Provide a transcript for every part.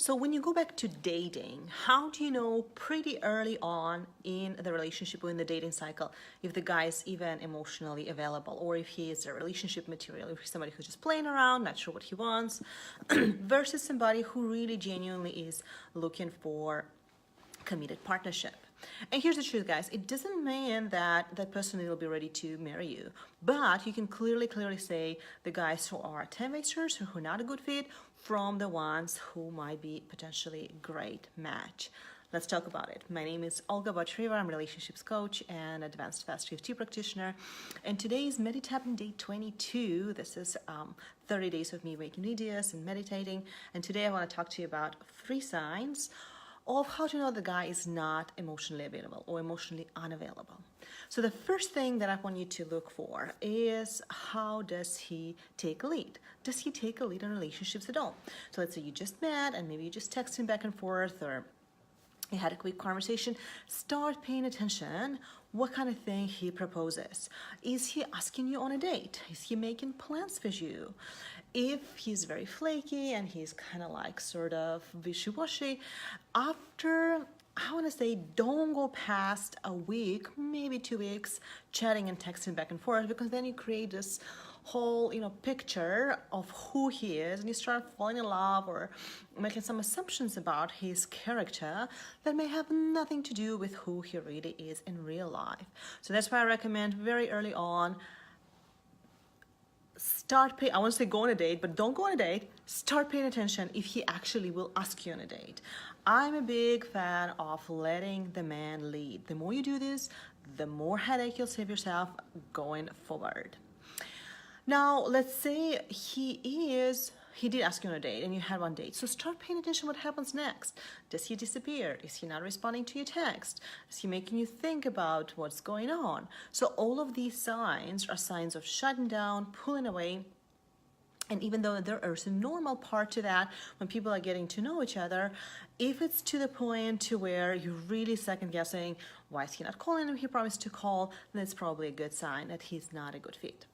So when you go back to dating, how do you know pretty early on in the relationship or in the dating cycle if the guy is even emotionally available, or if he is a relationship material, if he's somebody who's just playing around, not sure what he wants, versus somebody who really genuinely is looking for committed partnership? And here's the truth, guys. It doesn't mean that that person will be ready to marry you, but you can clearly say the guys who are time wasters, who are not a good fit, from the ones who might be potentially a great match. Let's talk about it. My name is Olga Bachriva. I'm a relationships coach and advanced fast EFT practitioner. And today is Meditapping Day 22. This is 30 days of me making videos and meditating. And today I want to talk to you about 3 signs of how to know the guy is not emotionally available or emotionally unavailable. So the first thing that I want you to look for is, how does he take a lead? Does he take a lead in relationships at all? So let's say you just met and maybe you just texting back and forth, or you had a quick conversation. Start paying attention what kind of thing he proposes. Is he asking you on a date? Is he making plans for you? If he's very flaky and he's kind of like sort of wishy-washy, after, I want to say, don't go past a week, maybe 2 weeks, chatting and texting back and forth, because then you create this whole picture of who he is, and you start falling in love or making some assumptions about his character that may have nothing to do with who he really is in real life. So that's why I recommend very early on, I want to say go on a date, but don't go on a date. Start paying attention if he actually will ask you on a date. I'm a big fan of letting the man lead. The more you do this, the more headache you'll save yourself going forward. Now, let's say he did ask you on a date and you had one date. So start paying attention what happens next. Does he disappear? Is he not responding to your text? Is he making you think about what's going on? So all of these signs are signs of shutting down, pulling away. And even though there is a normal part to that when people are getting to know each other, if it's to the point to where you're really second guessing, why is he not calling him? He promised to call, then it's probably a good sign that he's not a good fit.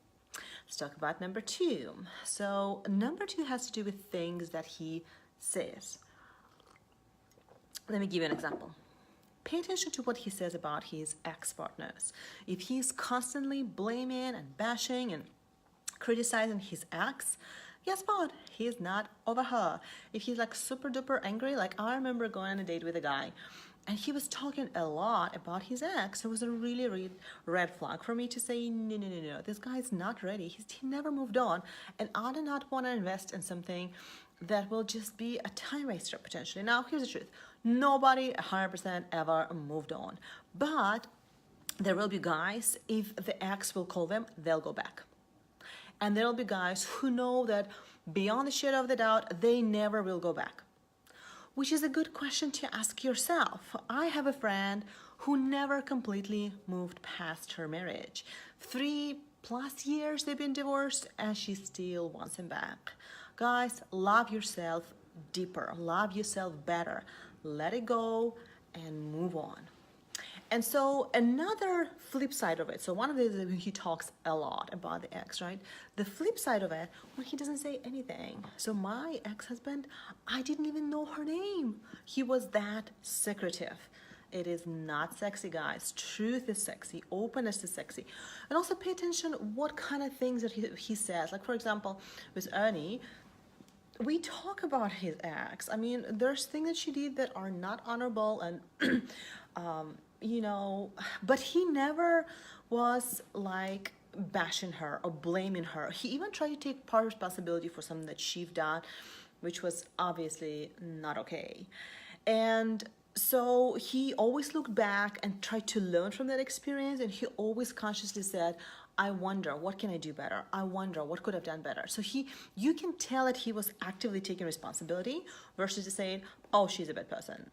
Let's talk about number 2. So number 2 has to do with things that he says. Let me give you an example. Pay attention to what he says about his ex-partners. If he's constantly blaming and bashing and criticizing his ex, guess what? He's not over her. If he's like super duper angry, like I remember going on a date with a guy and he was talking a lot about his ex. It was a really red flag for me to say, no, this guy is not ready. He never moved on. And I do not want to invest in something that will just be a time waster potentially. Now, here's the truth. Nobody 100% ever moved on. But there will be guys, if the ex will call them, they'll go back. And there will be guys who know that beyond the shadow of the doubt, they never will go back. Which is a good question to ask yourself. I have a friend who never completely moved past her marriage. 3+ years they've been divorced and she still wants him back. Guys, love yourself deeper, love yourself better. Let it go and move on. And so another flip side of it, so one of these, he talks a lot about the ex, right? The flip side of it, when he doesn't say anything. So my ex-husband, I didn't even know her name. He was that secretive. It is not sexy, guys. Truth is sexy. Openness is sexy. And also pay attention what kind of things that he says. Like, for example, with Ernie, we talk about his ex. I mean, there's things that she did that are not honorable and but he never was like bashing her or blaming her. He even tried to take part of responsibility for something that she'd done, which was obviously not okay. And so he always looked back and tried to learn from that experience, and he always consciously said, I wonder, what can I do better? I wonder, what could I have done better? So you can tell that he was actively taking responsibility versus just saying, oh, she's a bad person.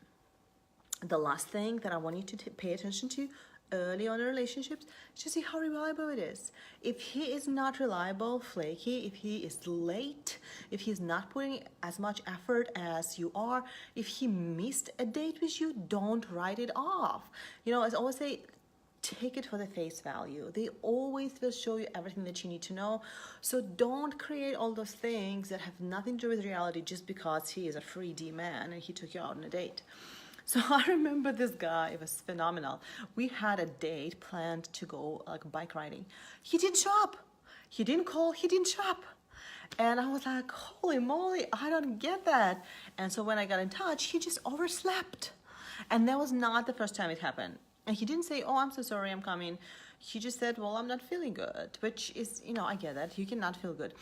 The last thing that I want you to pay attention to early on in relationships is to see how reliable it is. If he is not reliable, flaky, if he is late, if he's not putting as much effort as you are, if he missed a date with you, don't write it off. As I always say, take it for the face value. They always will show you everything that you need to know. So don't create all those things that have nothing to do with reality just because he is a 3D man and he took you out on a date. So I remember this guy, it was phenomenal. We had a date planned to go like bike riding. He didn't show up. He didn't call, he didn't show up. And I was like, holy moly, I don't get that. And so when I got in touch, he just overslept. And that was not the first time it happened. And he didn't say, oh, I'm so sorry, I'm coming. He just said, well, I'm not feeling good, which is, you know, I get that. You cannot feel good.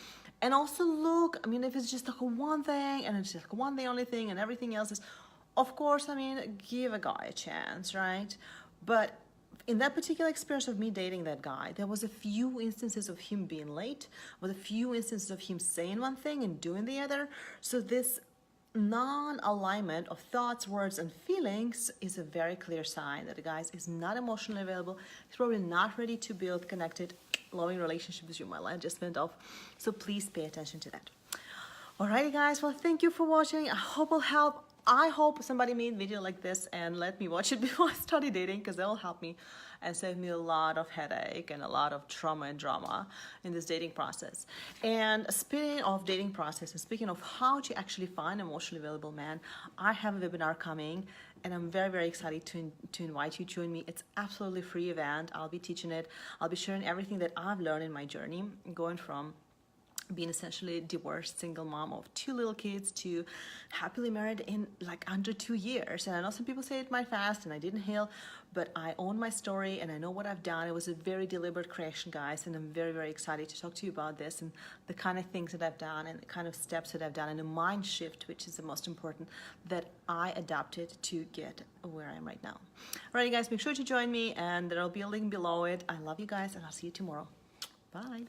And also look, I mean, if it's just like a one thing and it's just like one the only thing and everything else is, of course, I mean, give a guy a chance, right? But in that particular experience of me dating that guy, there was a few instances of him being late, with a few instances of him saying one thing and doing the other. So this non-alignment of thoughts, words, and feelings is a very clear sign that the guy is not emotionally available. He's probably not ready to build connected, loving relationships. My light just went off. So please pay attention to that. Alrighty, guys. Well, thank you for watching. I hope it'll help. I hope somebody made a video like this and let me watch it before I started dating, because that will help me and save me a lot of headache and a lot of trauma and drama in this dating process. And speaking of dating process and speaking of how to actually find an emotionally available man, I have a webinar coming and I'm very, very excited to invite you to join me. It's absolutely free event. I'll be teaching it. I'll be sharing everything that I've learned in my journey, going from being essentially a divorced single mom of 2 little kids to happily married in like under 2 years. And I know some people say it might fast and I didn't heal, but I own my story and I know what I've done. It was a very deliberate creation, guys, and I'm very, very excited to talk to you about this and the kind of things that I've done and the kind of steps that I've done and the mind shift, which is the most important, that I adapted to get where I am right now. Alrighty, guys, make sure to join me and there'll be a link below it. I love you guys and I'll see you tomorrow. Bye.